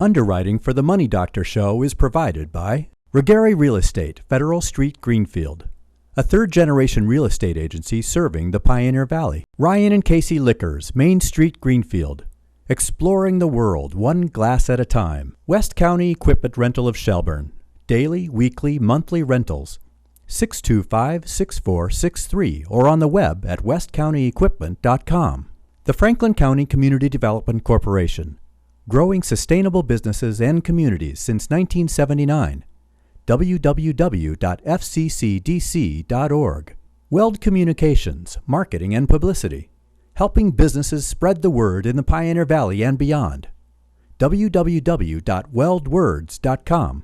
Underwriting for the Money Doctor Show is provided by Regari Real Estate, Federal Street, Greenfield, a third-generation real estate agency serving the Pioneer Valley. Ryan and Casey Liquors, Main Street, Greenfield, exploring the world one glass at a time. West County Equipment Rental of Shelburne, daily, weekly, monthly rentals, 625-6463, or on the web at westcountyequipment.com. The Franklin County Community Development Corporation, growing sustainable businesses and communities since 1979. www.fccdc.org. Weld Communications, Marketing and Publicity, helping businesses spread the word in the Pioneer Valley and beyond. www.weldwords.com.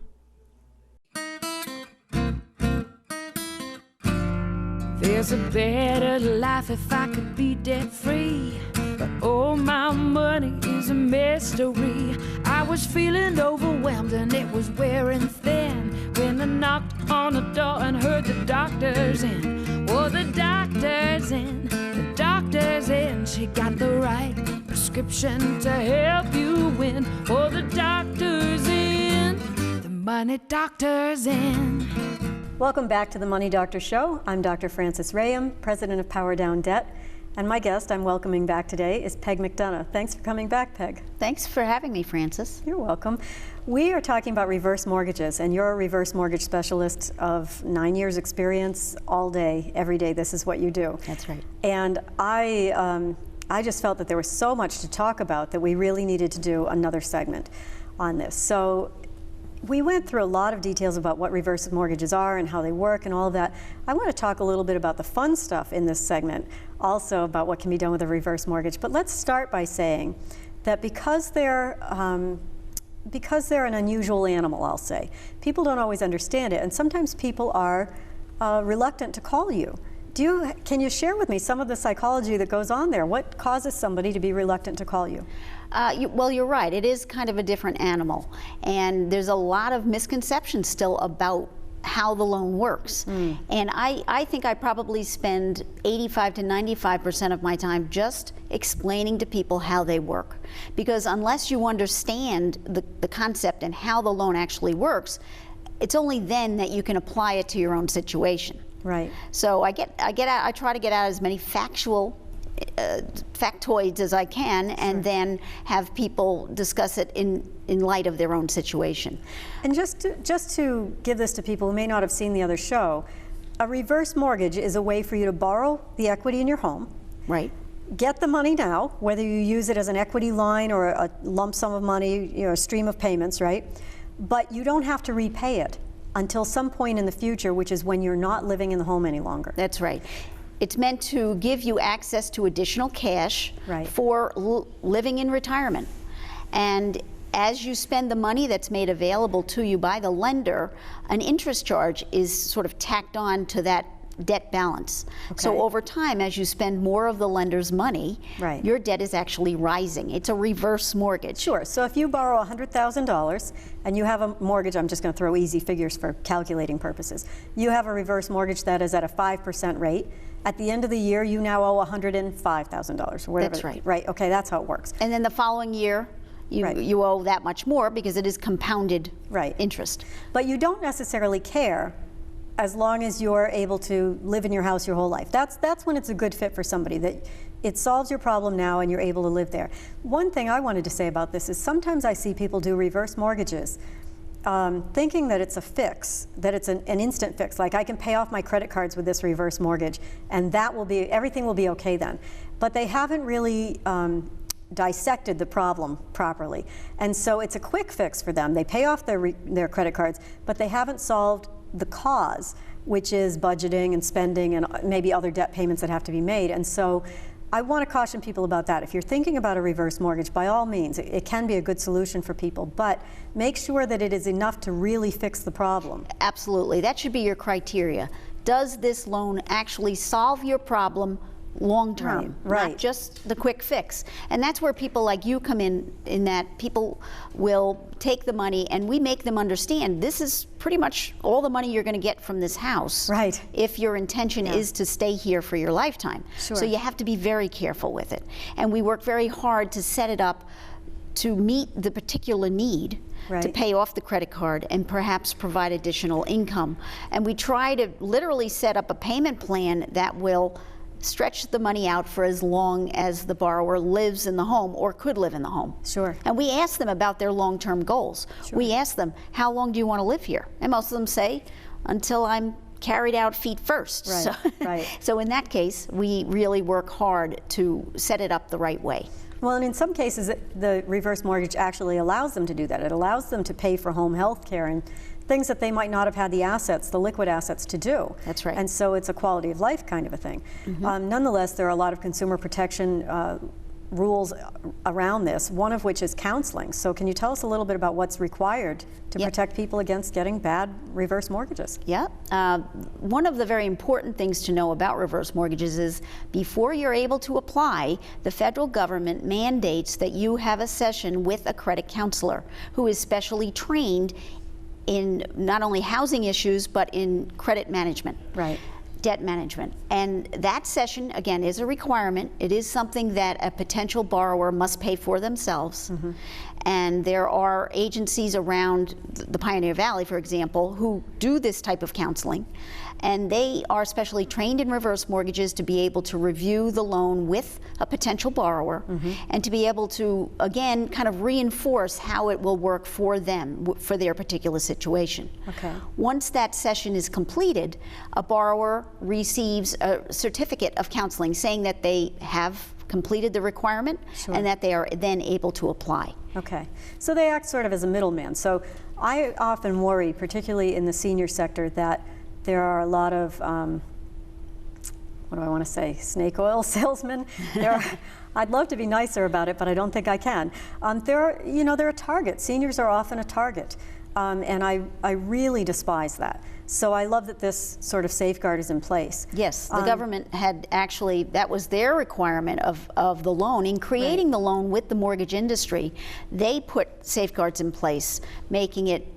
There's a better life if I could be debt-free, but all my money is a mystery. I was feeling overwhelmed and it was wearing thin when I knocked on the door and heard the doctor's in. Oh, the doctor's in, the doctor's in. She got the right prescription to help you win. Oh, the doctor's in, the money doctor's in. Welcome back to the Money Doctor Show. I'm Dr. Frances Rahaim, president of Power Down Debt. And my guest I'm welcoming back today is Peg McDonough. Thanks for coming back, Peg. Thanks for having me, Frances. You're welcome. We are talking about reverse mortgages, and you're a reverse mortgage specialist of 9 years experience all day, every day. This is what you do. That's right. And I just felt that there was so much to talk about that we really needed to do another segment on this. So we went through a lot of details about what reverse mortgages are and how they work and all of that. I want to talk a little bit about the fun stuff in this segment, also about what can be done with a reverse mortgage. But let's start by saying that because they're an unusual animal, I'll say, people don't always understand it, and sometimes people are reluctant to call you. Can you share with me some of the psychology that goes on there? What causes somebody to be reluctant to call you? Well, you're right. It is kind of a different animal. And there's a lot of misconceptions still about how the loan works. And I think I probably spend 85 to 95% of my time just explaining to people how they work. Because unless you understand the concept and how the loan actually works, it's only then that you can apply it to your own situation. Right. So I try to get out as many factoids as I can, and then have people discuss it in light of their own situation. And just to give this to people who may not have seen the other show, a reverse mortgage is a way for you to borrow the equity in your home. Right. Get the money now, whether you use it as an equity line or a lump sum of money, a stream of payments, right? But you don't have to repay it until some point in the future, which is when you're not living in the home any longer. That's right. It's meant to give you access to additional cash for living in retirement. And as you spend the money that's made available to you by the lender, an interest charge is sort of tacked on to that debt balance. Okay. So over time, as you spend more of the lender's money, your debt is actually rising. It's a reverse mortgage. Sure. So if you borrow $100,000 and you have a mortgage, I'm just going to throw easy figures for calculating purposes. You have a reverse mortgage that is at a 5% rate. At the end of the year, you now owe $105,000 or whatever. That's right. Right. Okay, that's how it works. And then the following year, you owe that much more because it is compounded interest. But you don't necessarily care as long as you're able to live in your house your whole life. That's when it's a good fit for somebody, that it solves your problem now and you're able to live there. One thing I wanted to say about this is sometimes I see people do reverse mortgages thinking that it's a fix, that it's an instant fix, like I can pay off my credit cards with this reverse mortgage and everything will be okay then. But they haven't really dissected the problem properly. And so it's a quick fix for them. They pay off their credit cards, but they haven't solved the cause, which is budgeting and spending and maybe other debt payments that have to be made. And so I want to caution people about that. If you're thinking about a reverse mortgage, by all means, it can be a good solution for people, but make sure that it is enough to really fix the problem. Absolutely. That should be your criteria. Does this loan actually solve your problem long term, not just the quick fix? And that's where people like you come in that people will take the money and we make them understand this is pretty much all the money you're going to get from this house if your intention is to stay here for your lifetime. So you have to be very careful with it. And we work very hard to set it up to meet the particular need, Right. to pay off the credit card and perhaps provide additional income. And we try to literally set up a payment plan that will stretch the money out for as long as the borrower lives in the home or could live in the home. Sure. And we ask them about their long-term goals. Sure. We ask them, how long do you want to live here? And most of them say, until I'm carried out feet first. Right, So, right. so in that case, we really work hard to set it up the right way. Well, and in some cases, the reverse mortgage actually allows them to do that. It allows them to pay for home health care and things that they might not have had the assets, the liquid assets to do. That's right. And so it's a quality of life kind of a thing. Nonetheless, there are a lot of consumer protection rules around this, one of which is counseling. So can you tell us a little bit about what's required to Yep. protect people against getting bad reverse mortgages? Yeah. One of the very important things to know about reverse mortgages is before you're able to apply, the federal government mandates that you have a session with a credit counselor who is specially trained in not only housing issues, but in credit management. Right. Debt management. And that session, again, is a requirement. It is something that a potential borrower must pay for themselves. And there are agencies around the Pioneer Valley, for example, who do this type of counseling. And they are specially trained in reverse mortgages to be able to review the loan with a potential borrower and to be able to, again, kind of reinforce how it will work for them, for their particular situation. Okay. Once that session is completed, a borrower receives a certificate of counseling saying that they have completed the requirement Sure. and that they are then able to apply. Okay, so they act sort of as a middleman. So I often worry, particularly in the senior sector, that there are a lot of, what do I want to say, snake oil salesmen. I'd love to be nicer about it, but I don't think I can. They're a target. Seniors are often a target, and I really despise that. So I love that this sort of safeguard is in place. Yes, the government had actually, that was their requirement of the loan. In creating the loan with the mortgage industry, they put safeguards in place, making it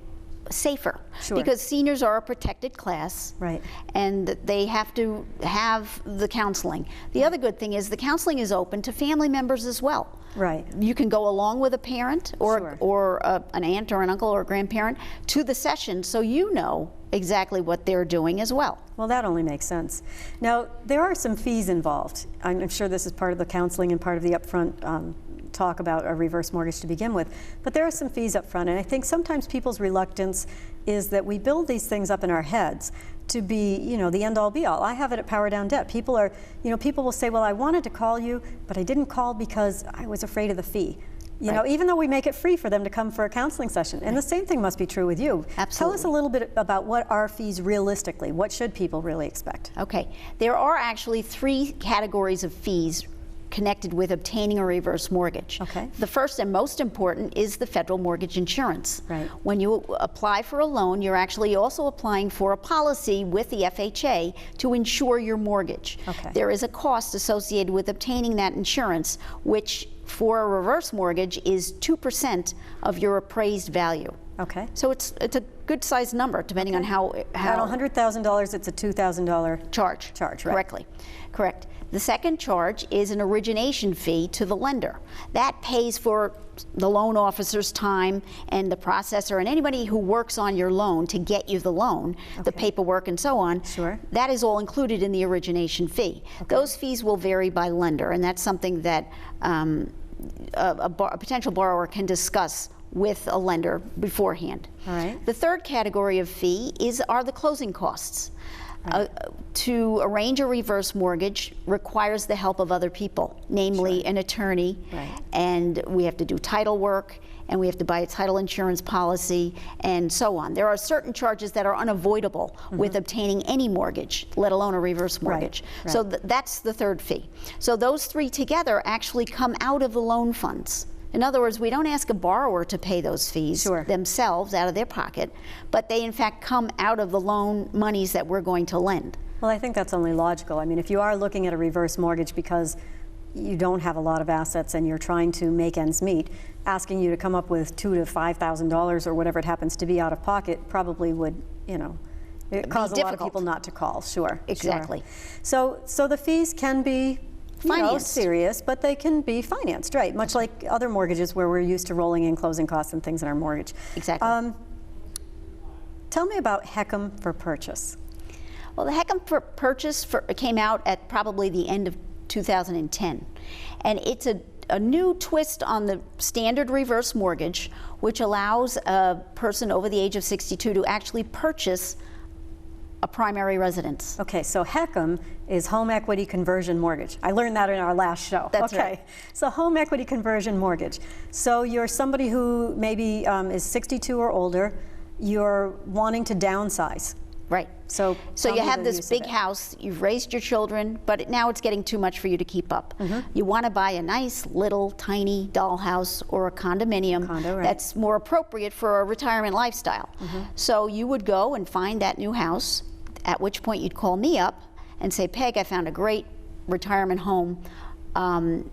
safer. Sure. Because seniors are a protected class. Right. And they have to have the counseling. The other good thing is the counseling is open to family members as well. Right. You can go along with a parent Sure. or an aunt or an uncle or a grandparent to the session so you know exactly what they're doing as well. Well, that only makes sense. Now, there are some fees involved. I'm sure this is part of the counseling and part of the upfront talk about a reverse mortgage to begin with, but there are some fees up front, and I think sometimes people's reluctance is that we build these things up in our heads to be, the end all be all. I have it at Power Down Debt. People will say, well, I wanted to call you, but I didn't call because I was afraid of the fee. Even though we make it free for them to come for a counseling session. And the same thing must be true with you. Absolutely. Tell us a little bit about what are fees realistically? What should people really expect? Okay, there are actually 3 categories of fees connected with obtaining a reverse mortgage. Okay. The first and most important is the federal mortgage insurance. Right. When you apply for a loan, you're actually also applying for a policy with the FHA to insure your mortgage. Okay. There is a cost associated with obtaining that insurance, which for a reverse mortgage is 2% of your appraised value. Okay. So it's a good sized number depending on how At $100,000, it's a $2,000 charge. Charge, right. Correctly. Correct. The second charge is an origination fee to the lender. That pays for the loan officer's time and the processor and anybody who works on your loan to get you the loan, the Okay. paperwork and so on. Sure. That is all included in the origination fee. Those fees will vary by lender, and that's something that a potential borrower can discuss with a lender beforehand. All right. The third category of fee are the closing costs. To arrange a reverse mortgage requires the help of other people, namely an attorney, Right. and we have to do title work, and we have to buy a title insurance policy, and so on. There are certain charges that are unavoidable with obtaining any mortgage, let alone a reverse mortgage. right. So that's the third fee. So those 3 together actually come out of the loan funds. In other words, we don't ask a borrower to pay those fees Sure. themselves out of their pocket, but they in fact come out of the loan monies that we're going to lend. Well, I think that's only logical. I mean, if you are looking at a reverse mortgage because you don't have a lot of assets and you're trying to make ends meet, asking you to come up with $2,000 to $5,000 or whatever it happens to be out of pocket probably would, it cause a lot of difficult. people not to call. Sure. Exactly. Sure. So the fees can be serious, but they can be financed, right? Much like other mortgages where we're used to rolling in closing costs and things in our mortgage. Exactly. Tell me about HECM for purchase. Well, the HECM for purchase came out at probably the end of 2010, and it's a new twist on the standard reverse mortgage, which allows a person over the age of 62 to actually purchase a primary residence. Okay, so HECM is home equity conversion mortgage. I learned that in our last show. That's okay. right. So home equity conversion mortgage. So you're somebody who maybe is 62 or older, you're wanting to downsize. Right. So you have this big house, you've raised your children, but now it's getting too much for you to keep up. You want to buy a nice little tiny dollhouse or a condominium that's more appropriate for a retirement lifestyle. So you would go and find that new house, at which point you'd call me up and say, Peg, I found a great retirement home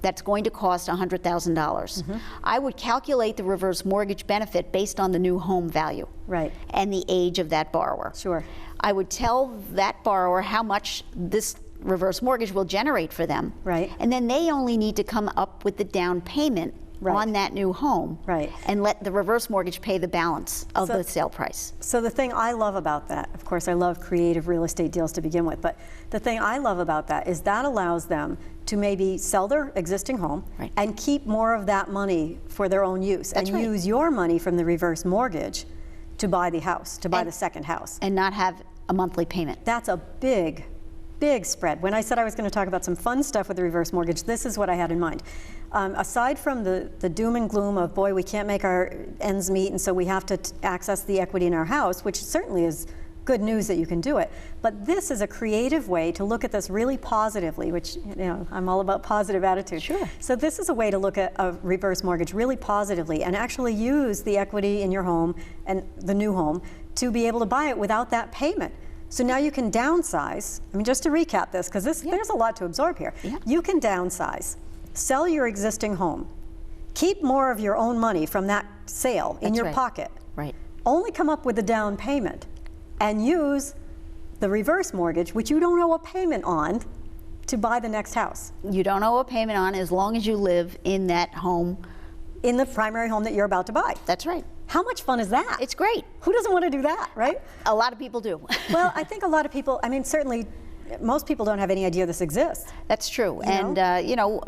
that's going to cost $100,000. I would calculate the reverse mortgage benefit based on the new home value and the age of that borrower. Sure. I would tell that borrower how much this reverse mortgage will generate for them. Right. And then they only need to come up with the down payment on that new home and let the reverse mortgage pay the balance of the sale price. So the thing I love about that, of course I love creative real estate deals to begin with, but the thing I love about that is that allows them to maybe sell their existing home and keep more of that money for their own use and use your money from the reverse mortgage to buy the house, to buy the second house. And not have a monthly payment. That's a big spread. When I said I was going to talk about some fun stuff with the reverse mortgage, this is what I had in mind. Aside from the doom and gloom of, boy, we can't make our ends meet and so we have to access the equity in our house, which certainly is good news that you can do it, but this is a creative way to look at this really positively, which, I'm all about positive attitude. Sure. So this is a way to look at a reverse mortgage really positively and actually use the equity in your home and the new home to be able to buy it without that payment. So now you can downsize. I mean, just to recap this, because there's a lot to absorb here. You can downsize, sell your existing home, keep more of your own money from that sale in your pocket, only come up with the down payment, and use the reverse mortgage, which you don't owe a payment on, to buy the next house. You don't owe a payment on as long as you live in that home. In the primary home that you're about to buy. That's right. How much fun is that? It's great. Who doesn't want to do that, right? A lot of people do. Well, I think a lot of people, I mean, certainly most people don't have any idea this exists. That's true. And,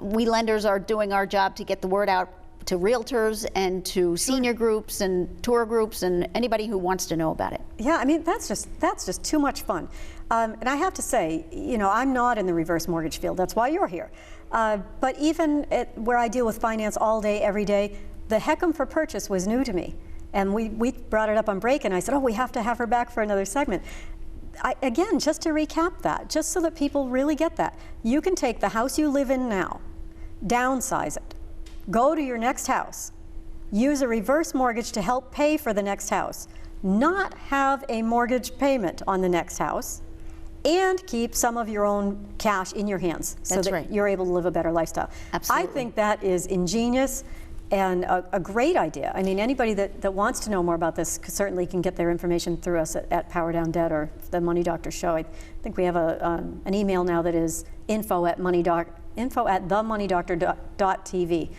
we lenders are doing our job to get the word out to realtors and to senior groups and tour groups and anybody who wants to know about it. Yeah, I mean, that's just too much fun. And I have to say, I'm not in the reverse mortgage field. That's why you're here. But even where I deal with finance all day, every day, the HECM for purchase was new to me. And we brought it up on break, and I said, we have to have her back for another segment. Again, just to recap that, just so that people really get that, you can take the house you live in now, downsize it, go to your next house, use a reverse mortgage to help pay for the next house, not have a mortgage payment on the next house, and keep some of your own cash in your hands so that you're able to live a better lifestyle. Absolutely. I think that is ingenious and a great idea. I mean, anybody that wants to know more about this certainly can get their information through us at Power Down Debt or the Money Doctor Show. I think we have an email now that is info@themoneydoctor.tv.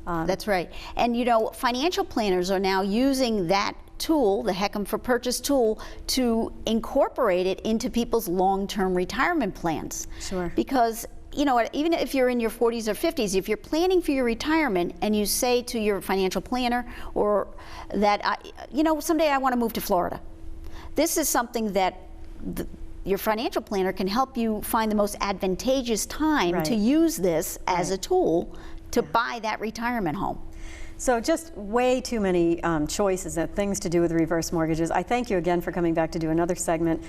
That's right. And financial planners are now using that tool, the HECM for purchase tool, to incorporate it into people's long-term retirement plans. Sure. Because even if you're in your 40s or 50s, if you're planning for your retirement and you say to your financial planner or that, someday I want to move to Florida, this is something that your financial planner can help you find the most advantageous time to use this as a tool to buy that retirement home. So just way too many choices of things to do with reverse mortgages. I thank you again for coming back to do another segment.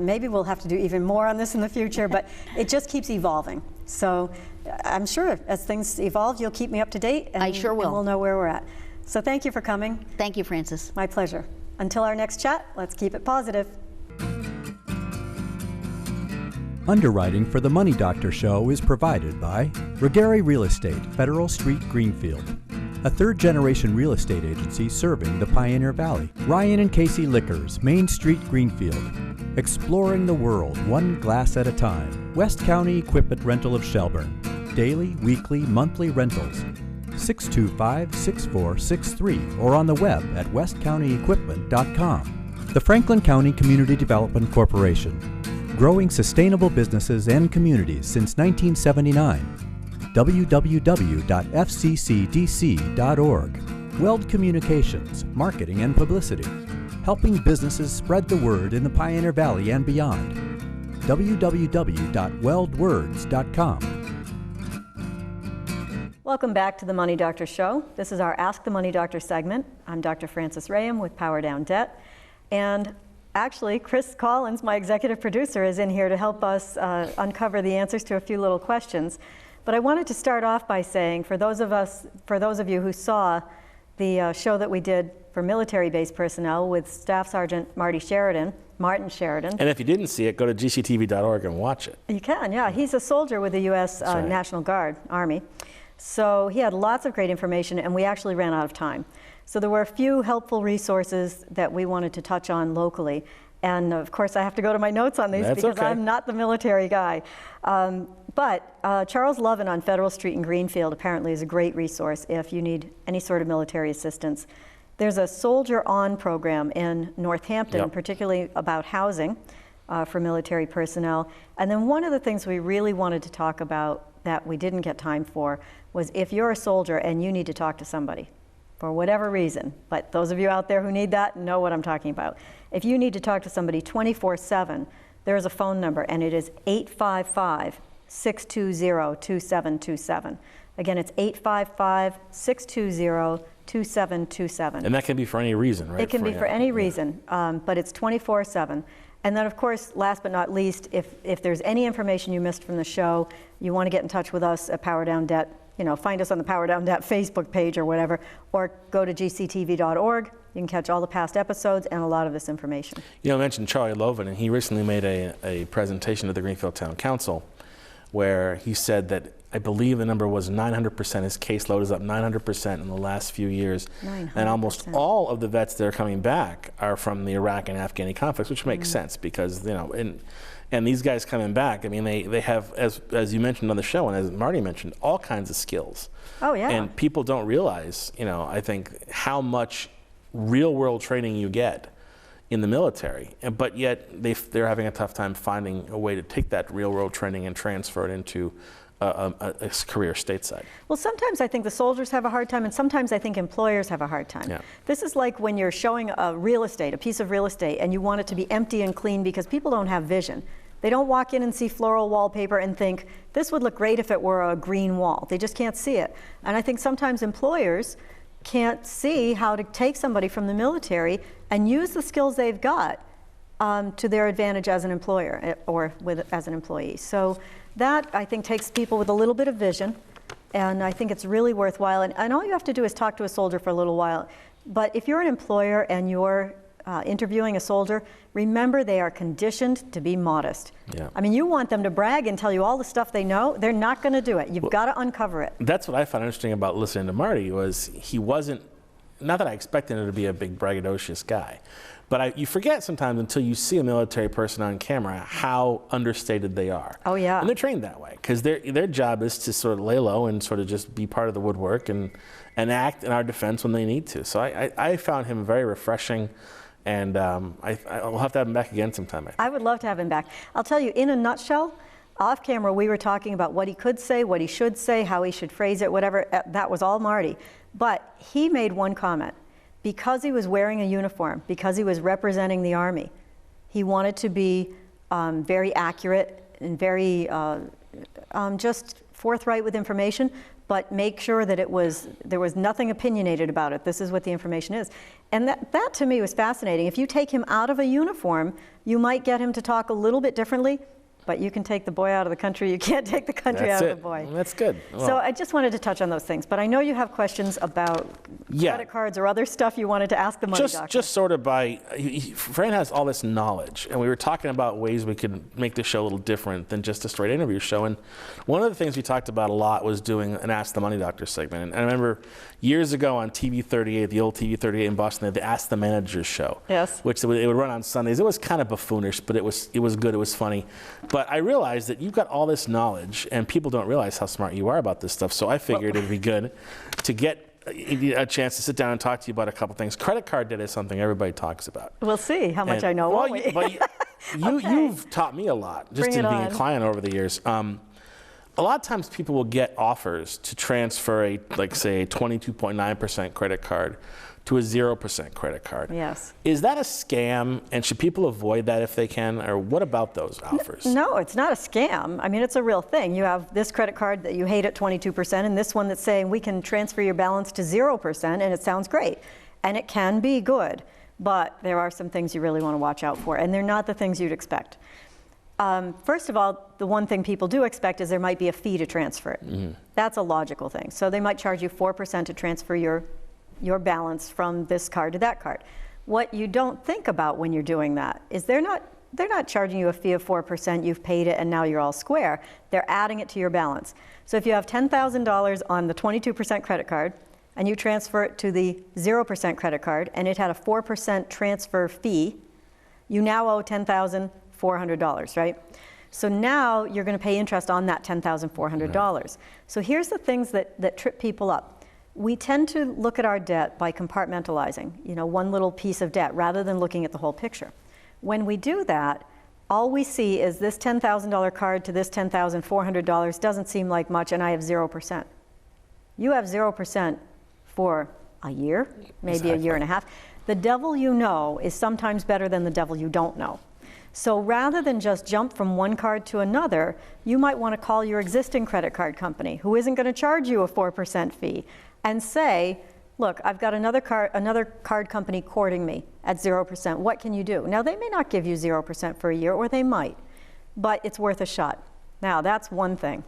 Maybe we'll have to do even more on this in the future, but it just keeps evolving. So I'm sure as things evolve, you'll keep me up to date. And, I sure will. And we'll know where we're at. So thank you for coming. Thank you, Frances. My pleasure. Until our next chat, let's keep it positive. Underwriting for the Money Doctor Show is provided by Regari Real Estate, Federal Street, Greenfield, a third-generation real estate agency serving the Pioneer Valley. Ryan and Casey Liquors, Main Street, Greenfield, exploring the world one glass at a time. West County Equipment Rental of Shelburne. daily, weekly, monthly rentals. 625-6463 or on the web at westcountyequipment.com. The Franklin County Community Development Corporation, growing sustainable businesses and communities since 1979. www.fccdc.org. Weld Communications, Marketing and Publicity, helping businesses spread the word in the Pioneer Valley and beyond. www.weldwords.com. Welcome back to the Money Doctor Show. This is our Ask the Money Doctor segment. I'm Dr. Frances Rahaim with Power Down Debt. And actually, Chris Collins, my executive producer, is in here to help us uncover the answers to a few little questions. But I wanted to start off by saying, for those of you who saw the show that we did for military-based personnel with Staff Sergeant Martin Sheridan. And if you didn't see it, go to gctv.org and watch it. You can, yeah. He's a soldier with the U.S. National Guard, Army. So he had lots of great information, and we actually ran out of time. So there were a few helpful resources that we wanted to touch on locally. And of course, I have to go to my notes on these because okay. I'm not the military guy. But Charles Lovin on Federal Street in Greenfield apparently is a great resource if you need any sort of military assistance. There's a Soldier On program in Northampton, particularly about housing for military personnel. And then one of the things we really wanted to talk about that we didn't get time for was if you're a soldier and you need to talk to somebody for whatever reason, but those of you out there who need that know what I'm talking about. If you need to talk to somebody 24/7, there is a phone number, and it is 855-620-2727. Again, it's 855-620-2727. And that can be for any reason, right? It can be for any reason, but it's 24/7. And then, of course, last but not least, if there's any information you missed from the show, you want to get in touch with us at Power Down Debt, find us on the Power Down Debt Facebook page or whatever, or go to gctv.org. You can catch all the past episodes and a lot of this information. I mentioned Charlie Lovin, and he recently made a presentation to the Greenfield Town Council where he said that I believe the number was 900%. His caseload is up 900% in the last few years. 900%. And almost all of the vets that are coming back are from the Iraq and Afghani conflicts, which makes sense because, and these guys coming back, I mean, they have, as you mentioned on the show, and as Marty mentioned, all kinds of skills. Oh, yeah. And people don't realize, I think, how much real-world training you get in the military, but yet they're having a tough time finding a way to take that real-world training and transfer it into a career stateside. Well, sometimes I think the soldiers have a hard time, and sometimes I think employers have a hard time. Yeah. This is like when you're showing a piece of real estate, and you want it to be empty and clean because people don't have vision. They don't walk in and see floral wallpaper and think, this would look great if it were a green wall. They just can't see it. And I think sometimes employers can't see how to take somebody from the military and use the skills they've got to their advantage as an employer or as an employee. So that, I think, takes people with a little bit of vision, and I think it's really worthwhile. And all you have to do is talk to a soldier for a little while. But if you're an employer and you're interviewing a soldier, remember they are conditioned to be modest. Yeah. I mean, you want them to brag and tell you all the stuff they know. They're not going to do it. You've got to uncover it. That's what I found interesting about listening to Marty was he wasn't, not that I expected him to be a big braggadocious guy, but you forget sometimes until you see a military person on camera how understated they are. Oh, yeah. And they're trained that way because their job is to sort of lay low and sort of just be part of the woodwork and act in our defense when they need to. So I found him very refreshing. And I'll have to have him back again sometime. I would love to have him back. I'll tell you, in a nutshell, off camera, we were talking about what he could say, what he should say, how he should phrase it, whatever. That was all Marty. But he made one comment. Because he was wearing a uniform, because he was representing the Army, he wanted to be very accurate and very just forthright with information, but make sure that there was nothing opinionated about it. This is what the information is. And that to me was fascinating. If you take him out of a uniform, you might get him to talk a little bit differently, but you can take the boy out of the country. You can't take the country out of the boy. That's good. Well, so I just wanted to touch on those things, but I know you have questions about credit cards or other stuff you wanted to ask the money doctor. Just sort of Fran has all this knowledge, and we were talking about ways we could make the show a little different than just a straight interview show. And one of the things we talked about a lot was doing an Ask the Money Doctor segment. And I remember years ago on TV 38, the old TV 38 in Boston, they had the Ask the Managers show. Yes. Which it would run on Sundays. It was kind of buffoonish, but it was good. It was funny. But I realized that you've got all this knowledge, and people don't realize how smart you are about this stuff. So I figured it'd be good to get a chance to sit down and talk to you about a couple things. Credit card debt is something everybody talks about. We'll see how much I know. Well, won't we? You've taught me a lot just in being a client over the years. A lot of times people will get offers to transfer say a 22.9% credit card to a 0% credit card. Yes. Is that a scam, and should people avoid that if they can, or what about those offers? No, it's not a scam. I mean, it's a real thing. You have this credit card that you hate at 22%, and this one that's saying we can transfer your balance to 0%, and it sounds great. And it can be good, but there are some things you really want to watch out for, and they're not the things you'd expect. First of all, the one thing people do expect is there might be a fee to transfer it. Mm-hmm. That's a logical thing. So they might charge you 4% to transfer your balance from this card to that card. What you don't think about when you're doing that is they're not charging you a fee of 4%, you've paid it and now you're all square. They're adding it to your balance. So if you have $10,000 on the 22% credit card and you transfer it to the 0% credit card and it had a 4% transfer fee, you now owe $10,400, right? So now you're going to pay interest on that $10,400. Right. So here's the things that trip people up. We tend to look at our debt by compartmentalizing, one little piece of debt rather than looking at the whole picture. When we do that, all we see is this $10,000 card to this $10,400 doesn't seem like much, and I have 0%. You have 0% for a year, maybe a year and a half. The devil you know is sometimes better than the devil you don't know. So rather than just jump from one card to another, you might want to call your existing credit card company, who isn't going to charge you a 4% fee, and say, look, I've got another card company courting me at 0%. What can you do? Now, they may not give you 0% for a year, or they might, but it's worth a shot. Now, that's one thing.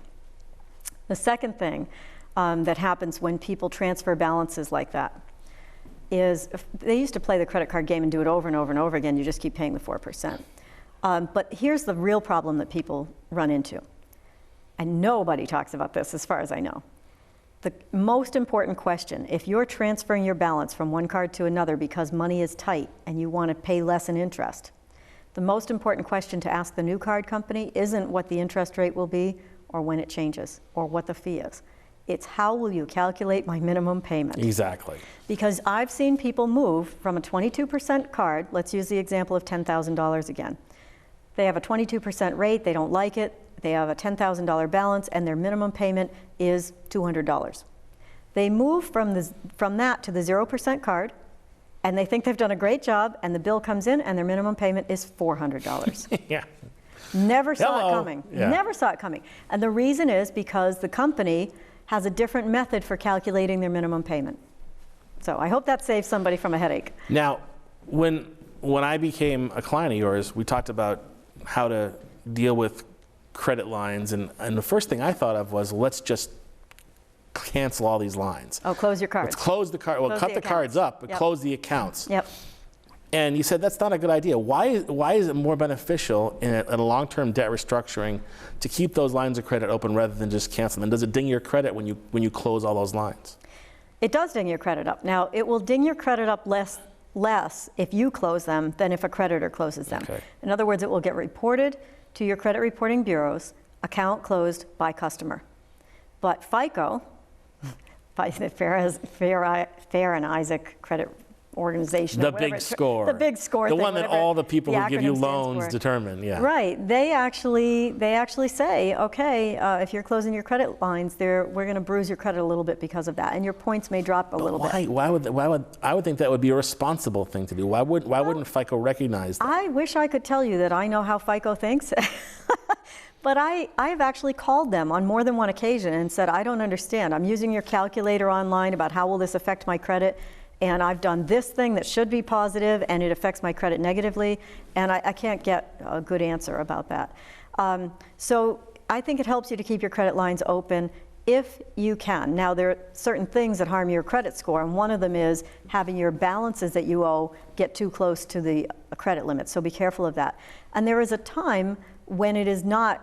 The second thing that happens when people transfer balances like that is they used to play the credit card game and do it over and over and over again. You just keep paying the 4%. But here's the real problem that people run into. And nobody talks about this as far as I know. The most important question, if you're transferring your balance from one card to another because money is tight and you want to pay less in interest, the most important question to ask the new card company isn't what the interest rate will be or when it changes or what the fee is. It's how will you calculate my minimum payment? Exactly. Because I've seen people move from a 22% card, let's use the example of $10,000 again. They have a 22% rate, they don't like it, they have a $10,000 balance, and their minimum payment is $200. They move from that to the 0% card, and they think they've done a great job, and the bill comes in, and their minimum payment is $400. Yeah. Never saw it coming. Yeah. Never saw it coming. And the reason is because the company has a different method for calculating their minimum payment. So I hope that saves somebody from a headache. Now, when I became a client of yours, we talked about how to deal with credit lines, and the first thing I thought of was, let's just cancel all these lines. Oh, close your cards. Let's close the card. Well, cut the cards up, but close the accounts. Yep. And you said that's not a good idea. Why is it more beneficial in a long-term debt restructuring to keep those lines of credit open rather than just cancel them? Does it ding your credit when you close all those lines? It does ding your credit up. Now, it will ding your credit up less if you close them than if a creditor closes them. Okay. In other words, it will get reported to your credit reporting bureaus, account closed by customer. But FICO, by the Fair and Isaac Credit Organization. The big score. The big score. The one that all the people who give you loans determine, yeah. Right. They actually say, okay, if you're closing your credit lines, we're going to bruise your credit a little bit because of that, and your points may drop a little bit. Why would I would think that would be a responsible thing to do? Why wouldn't FICO recognize that? I wish I could tell you that I know how FICO thinks. But I've actually called them on more than one occasion and said, I don't understand. I'm using your calculator online about how will this affect my credit, and I've done this thing that should be positive, and it affects my credit negatively, and I can't get a good answer about that. So I think it helps you to keep your credit lines open if you can. Now, there are certain things that harm your credit score, and one of them is having your balances that you owe get too close to the credit limit, so be careful of that. And there is a time when it is not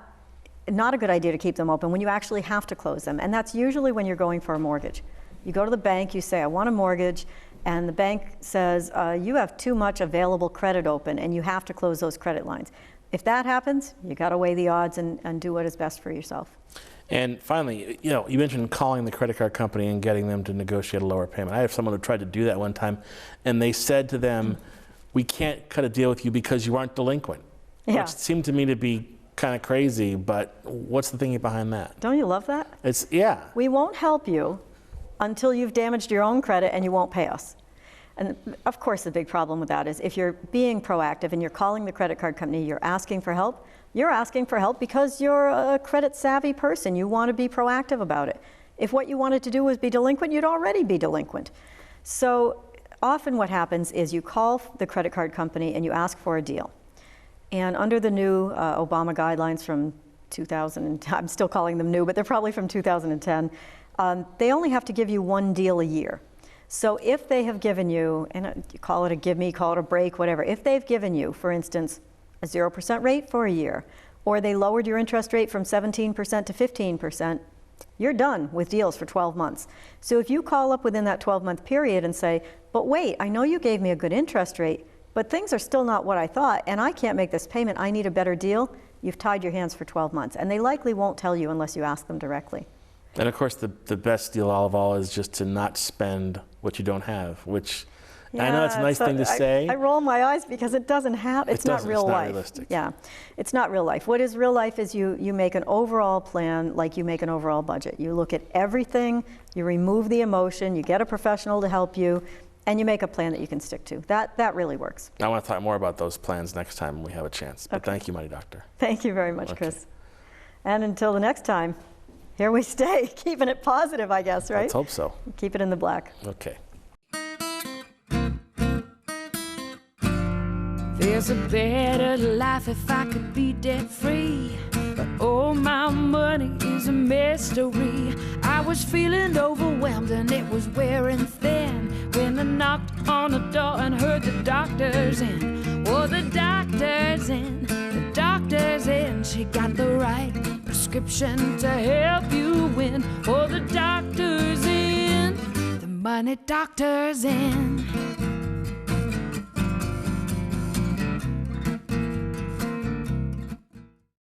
a good idea to keep them open, when you actually have to close them, and that's usually when you're going for a mortgage. You go to the bank, you say, I want a mortgage, and the bank says, you have too much available credit open, and you have to close those credit lines. if that happens, you got to weigh the odds and do what is best for yourself. And finally, you mentioned calling the credit card company and getting them to negotiate a lower payment. I have someone who tried to do that one time, and they said to them, we can't cut a deal with you because you aren't delinquent. Yeah. Which seemed to me to be kind of crazy, but what's the thinking behind that? Don't you love that? Yeah. We won't help you until you've damaged your own credit and you won't pay us. And of course, the big problem with that is if you're being proactive and you're calling the credit card company, you're asking for help, you're asking for help because you're a credit savvy person. You want to be proactive about it. If what you wanted to do was be delinquent, you'd already be delinquent. So often what happens is you call the credit card company and you ask for a deal. And under the new Obama guidelines from 2000, I'm still calling them new, but they're probably from 2010, they only have to give you one deal a year. So if they have given you, and you call it a give me, call it a break, whatever, if they've given you, for instance, a 0% rate for a year, or they lowered your interest rate from 17% to 15%, you're done with deals for 12 months. So if you call up within that 12-month period and say, but wait, I know you gave me a good interest rate, but things are still not what I thought, and I can't make this payment, I need a better deal, you've tied your hands for 12 months. And they likely won't tell you unless you ask them directly. And of course, the best deal of all is just to not spend what you don't have, which I know it's a nice thing to say. I roll my eyes because it doesn't happen. It's not real life. It's not realistic. Yeah, it's not real life. What is real life is you make an overall plan like you make an overall budget. You look at everything, you remove the emotion, you get a professional to help you, and you make a plan that you can stick to. That really works. I want to talk more about those plans next time we have a chance. But thank you, Mighty Doctor. Thank you very much, Chris. And until the next time, here we stay, keeping it positive, I guess, right? Let's hope so. Keep it in the black. Okay. There's a better life if I could be debt free, but all my money is a mystery. I was feeling overwhelmed and it was wearing thin when I knocked on the door and heard the doctor's in. Oh, the doctor's in, the doctor's in. She got the right prescription to help you win. Oh, the doctor's in, the money doctor's in.